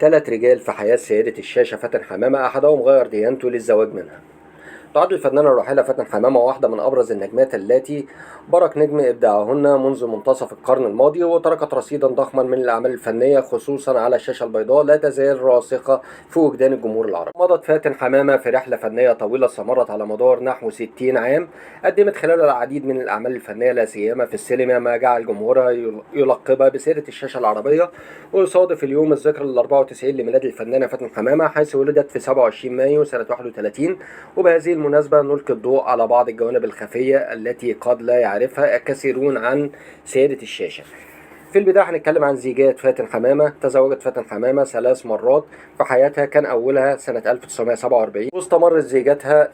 ثلاث رجال في حياة سيدة الشاشة فاتن حمامة، أحدهم غير ديانته للزواج منها. تعد الفنانة الراحلة فاتن حمامة واحدة من أبرز النجمات التي برك نجم إبداعهن منذ منتصف القرن الماضي، وتركت رصيدا ضخما من الأعمال الفنية خصوصا على الشاشة البيضاء لا تزال راسخة في وجدان الجمهور العربي. مضت فاتن حمامة في رحلة فنية طويلة استمرت على مدار نحو 60 عام، قدمت خلالها العديد من الأعمال الفنية لا سيما في السينما، ما جعل جمهورها يلقبها بسيدة الشاشة العربية. ويصادف اليوم الذكرى ال 94 لميلاد الفنانة فاتن حمامة، حيث ولدت في 27 مايو سنة 31. وبهذه المناسبة نلقي الضوء على بعض الجوانب الخفية التي قد لا يعرفها الكثيرون عن سيدة الشاشة. في البداية هنتكلم عن زيجات فاتن حمامة. تزوجت فاتن حمامة 3 مرات في حياتها، كان أولها سنة 1947، واستمرت زيجتها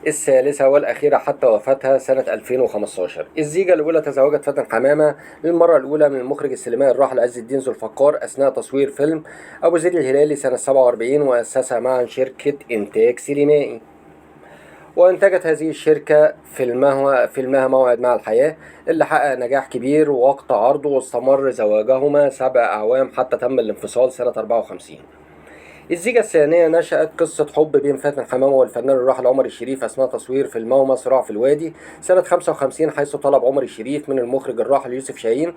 الثالثة والأخيرة حتى وفاتها سنة 2015. الزيجة الأولى تزوجت فاتن حمامة للمرة الأولى من المخرج السينمائي الراحل عز الدين ذو الفقار أثناء تصوير فيلم أبو زيد الهلالي سنة 47، وأسسها معا شركة إنتاج سينمائي. وانتجت هذه الشركة فيلمها موعد مع الحياة، اللي حقق نجاح كبير، ووقت عرضه واستمر زواجهما 7 أعوام حتى تم الانفصال سنة 54. الزيجة الثانية نشأت قصة حب بين فاتن حمامة والفنان الراحل عمر الشريف أثناء تصوير فيلمهما صراع في الوادي سنة 55، حيث طلب عمر الشريف من المخرج الراحل يوسف شاهين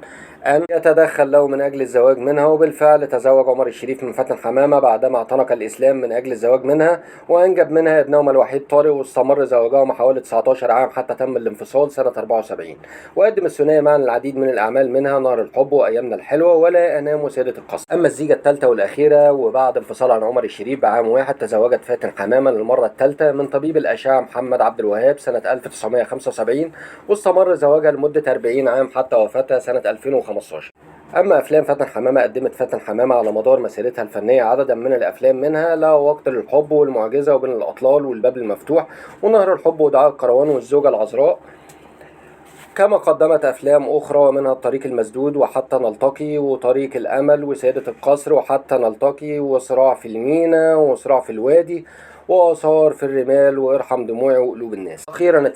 أن يتدخل له من أجل الزواج منها. وبالفعل تزوج عمر الشريف من فاتن حمامة بعدما اعتنق الإسلام من أجل الزواج منها، وأنجب منها ابنهما الوحيد طارق. واستمر زواجهما حوالي 19 عام حتى تم الانفصال سنة 74. وقدم الثنائي معا العديد من الأعمال، منها نار الحب وأيامنا الحلوة ولا أنام وسيدة القصر. أما الزيجة الثالثة والأخيرة، وبعد انفصال عن عمر الشريف بعام واحد، تزوجت فاتن حمامة للمرة الثالثة من طبيب الأشعة محمد عبد الوهاب سنة 1975، واستمر زواجها لمدة 40 عام حتى وفاتها سنة 2015. أما أفلام فاتن حمامة، قدمت فاتن حمامة على مدار مسيرتها الفنية عددا من الأفلام، منها لا وقت للحب والمعجزة وبين الأطلال والباب المفتوح ونهر الحب ودعاء الكروان والزوجة العذراء، كما قدمت أفلام أخرى ومنها الطريق المسدود وحتى نلتقي وطريق الأمل وسيدة القصر وحتى نلتقي وصراع في المينا وصراع في الوادي وآثار في الرمال وارحم دموعي وقلوب الناس. أخيرا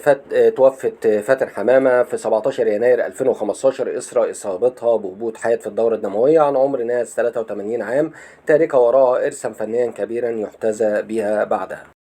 توفت فاتن حمامة في 17 يناير 2015 إثر إصابتها بهبوط حاد في الدورة الدموية عن عمر ناهز 83 عام، تاركة وراءها إرثا فنيا كبيرا يحتذى بها بعدها.